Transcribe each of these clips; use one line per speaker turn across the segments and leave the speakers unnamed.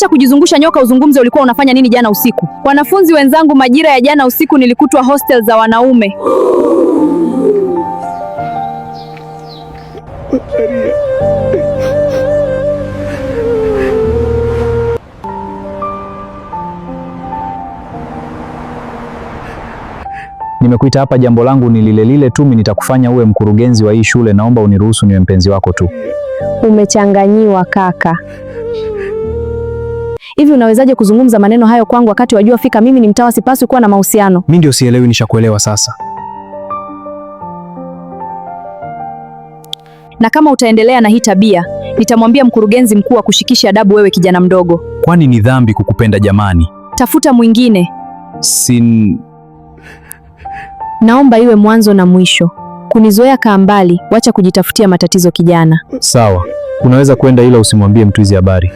Acha kujizungusha nyoka, uzungumze ulikuwa unafanya nini jana usiku. Wanafunzi wenzangu, majira ya jana usiku nilikutwa hostel za wanaume.
Nimekuita hapa, jambo langu ni lile lile tu, mimi nitakufanya uwe mkurugenzi wa hii shule. Naomba uniruhusu niwe mpenzi wako tu.
Umechanganyiwa kaka. Hivi unawezaje kuzungumza maneno hayo kwangu wakati wajua fika mimi ni mtawa, sipaswi kuwa na mahusiano?
Mimi ndio sielewi, nishakuelewa sasa.
Na kama utaendelea na hii tabia, nitamwambia mkurugenzi mkuu akushikishe adabu wewe kijana mdogo.
Kwani ni dhambi kukupenda jamani?
Tafuta mwingine. Naomba iwe mwanzo na mwisho. Kunizoea kaa mbali, wacha kujitafutia matatizo kijana.
Sawa, unaweza kwenda ila usimwambie mtu hizi habari.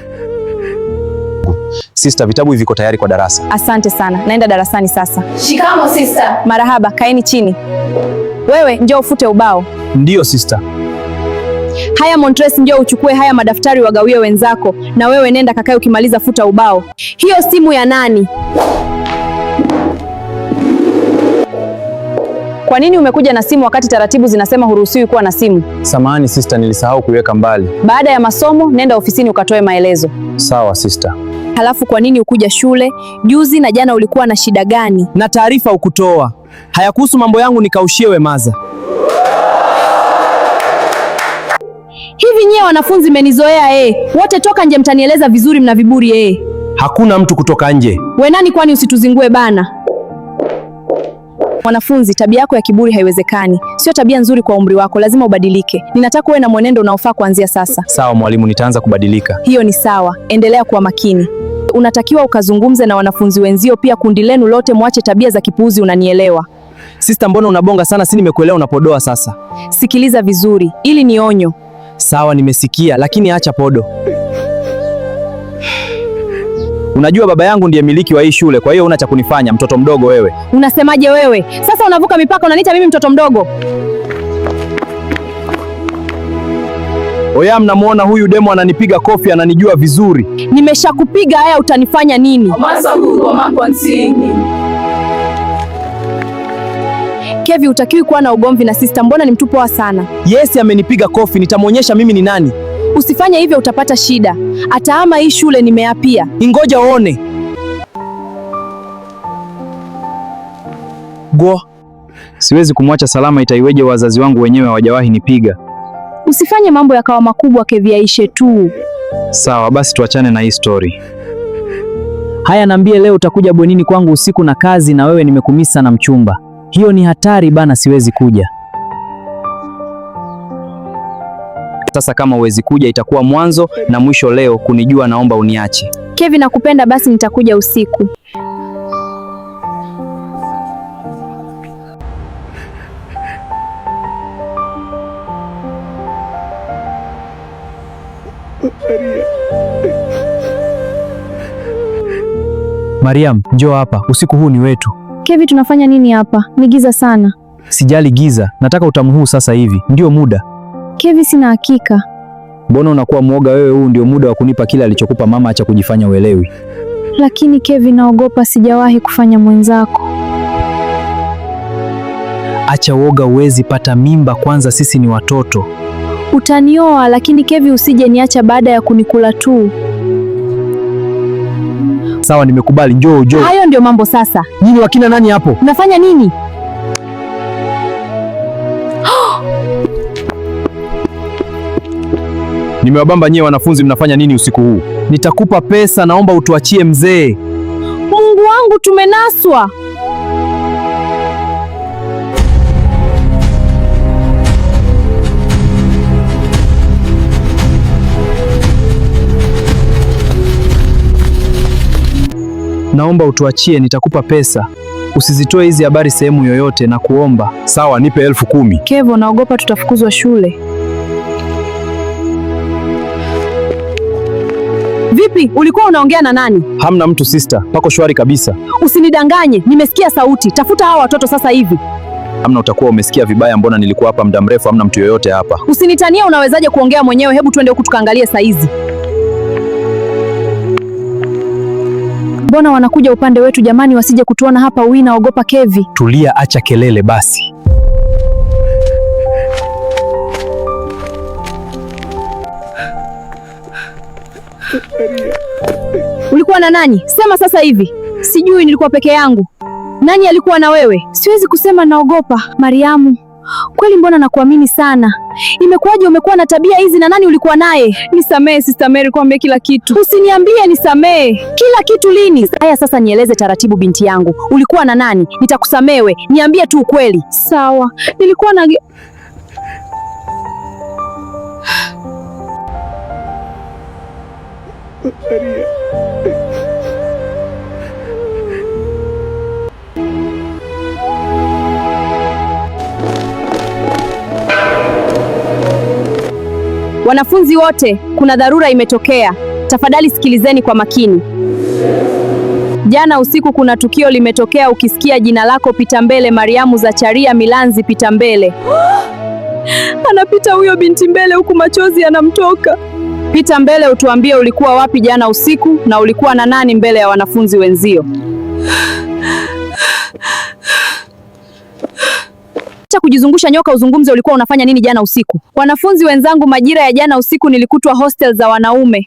Sister, vitabu hivi viko tayari kwa darasa.
Asante sana, naenda darasani sasa.
Shikamo sister.
Marahaba, kaeni chini. Wewe njoo ufute ubao.
Ndiyo sister.
Haya Montres, njoo uchukue haya madaftari wagawie wenzako, na wewe nenda kakae, ukimaliza futa ubao. Hiyo simu ya nani? Kwa nini umekuja na simu wakati taratibu zinasema huruhusiwi kuwa na simu?
Samahani sister, nilisahau kuiweka mbali.
Baada ya masomo nenda ofisini ukatoe maelezo.
Sawa sister.
Halafu kwa nini ukuja shule? Juzi na jana ulikuwa na shida gani?
Na taarifa ukutoa. Hayakuhusu mambo yangu, nikaushie Wemaza.
Hivi nyie wanafunzi mmenizoea wote toka nje, mtanieleza vizuri, mna viburi
Hakuna mtu kutoka nje.
We nani kwani usituzingue bana? Wanafunzi, tabia yako ya kiburi haiwezekani. Sio tabia nzuri kwa umri wako, lazima ubadilike. Ninataka uwe na mwenendo unaofaa kuanzia sasa.
Sawa mwalimu, nitaanza kubadilika.
Hiyo ni sawa, endelea kuwa makini. Unatakiwa ukazungumze na wanafunzi wenzio pia, kundi lenu lote mwache tabia za kipuuzi, unanielewa?
Sister, mbona unabonga sana? Si nimekuelewa unapodoa sasa.
Sikiliza vizuri, ili ni onyo.
Sawa, nimesikia, lakini acha podo. Unajua baba yangu ndiye miliki wa hii shule, kwa hiyo una cha kunifanya, mtoto mdogo wewe.
Unasemaje wewe? Sasa unavuka mipaka, unaniita mimi mtoto mdogo?
Oya, mnamuona huyu demo ananipiga kofi, ananijua vizuri.
Nimeshakupiga, haya utanifanya nini? Kevi, utakiwi kuwa na ugomvi na sister, mbona ni mtu poa sana.
Yes, amenipiga kofi, nitamwonyesha mimi ni nani.
Usifanye hivyo, utapata shida. Ataama hii shule, nimeapia.
Ingoja uone. Go.
Siwezi kumwacha salama, itaiweje wazazi wangu wenyewe hawajawahi nipiga.
Usifanye mambo yakawa makubwa Kevi, yaishe tu.
Sawa, basi tuachane na hii story.
Haya, niambie, leo utakuja bwenini kwangu usiku na kazi, na wewe nimekumisa na mchumba. Hiyo ni hatari bana, siwezi kuja.
Sasa kama uwezi kuja, itakuwa mwanzo na mwisho leo kunijua, naomba uniache.
Kevi, nakupenda, basi nitakuja usiku.
Mariam, njoo hapa, usiku huu ni wetu.
Kevi, tunafanya nini hapa? Ni giza sana.
Sijali giza, nataka utamu huu sasa hivi, ndio muda.
Kevi, sina hakika.
Mbona unakuwa mwoga wewe? Huu ndio muda wa kunipa kile alichokupa mama, acha kujifanya uelewi.
Lakini Kevi, naogopa, sijawahi kufanya mwenzako.
Acha uoga, uwezi pata mimba, kwanza sisi ni watoto.
Utanioa, lakini Kevi usije niacha baada ya kunikula tu.
Sawa, nimekubali, njoo.
Hayo ndio mambo sasa.
Nyinyi wakina nani hapo?
Unafanya nini?
Nimewabamba nyie wanafunzi, mnafanya nini usiku huu? Nitakupa pesa, naomba utuachie mzee.
Mungu wangu, tumenaswa.
Naomba utuachie, nitakupa pesa. Usizitoe hizi habari sehemu yoyote na kuomba.
Sawa, nipe 10,000.
Kevo, naogopa tutafukuzwa shule. Vipi, ulikuwa unaongea na nani?
Hamna mtu sister, pako shwari kabisa.
Usinidanganye, nimesikia sauti. Tafuta hawa watoto sasa hivi.
Hamna, utakuwa umesikia vibaya, mbona nilikuwa hapa muda mrefu, hamna mtu yoyote hapa.
Usinitania, unawezaje kuongea mwenyewe? Hebu twende huku tukaangalie saizi. Mbona wanakuja upande wetu jamani, wasije kutuona hapa. Uwi, naogopa Kevi.
Tulia, acha kelele basi.
Ulikuwa na nani? Sema sasa hivi. Sijui, nilikuwa peke yangu. Nani alikuwa na wewe? Siwezi kusema, naogopa. Mariamu, kweli mbona nakuamini sana. Imekuwaje umekuwa na tabia hizi na nani ulikuwa naye? Nisamehe Sister Mary, kuambia kila kitu. Usiniambie nisamehe. Kila kitu lini? Haya sasa nieleze taratibu binti yangu. Ulikuwa na nani? Nitakusamehe. Niambie tu ukweli. Sawa. Nilikuwa na Wanafunzi wote, kuna dharura imetokea. Tafadhali sikilizeni kwa makini. Jana usiku kuna tukio limetokea. Ukisikia jina lako pita mbele. Mariamu Zacharia Milanzi, pita mbele. Anapita huyo binti mbele huku machozi yanamtoka. Pita mbele utuambie ulikuwa wapi jana usiku na ulikuwa na nani mbele ya wanafunzi wenzio. Acha kujizungusha nyoka, uzungumze ulikuwa unafanya nini jana usiku. Wanafunzi wenzangu, majira ya jana usiku nilikutwa hostel za wanaume.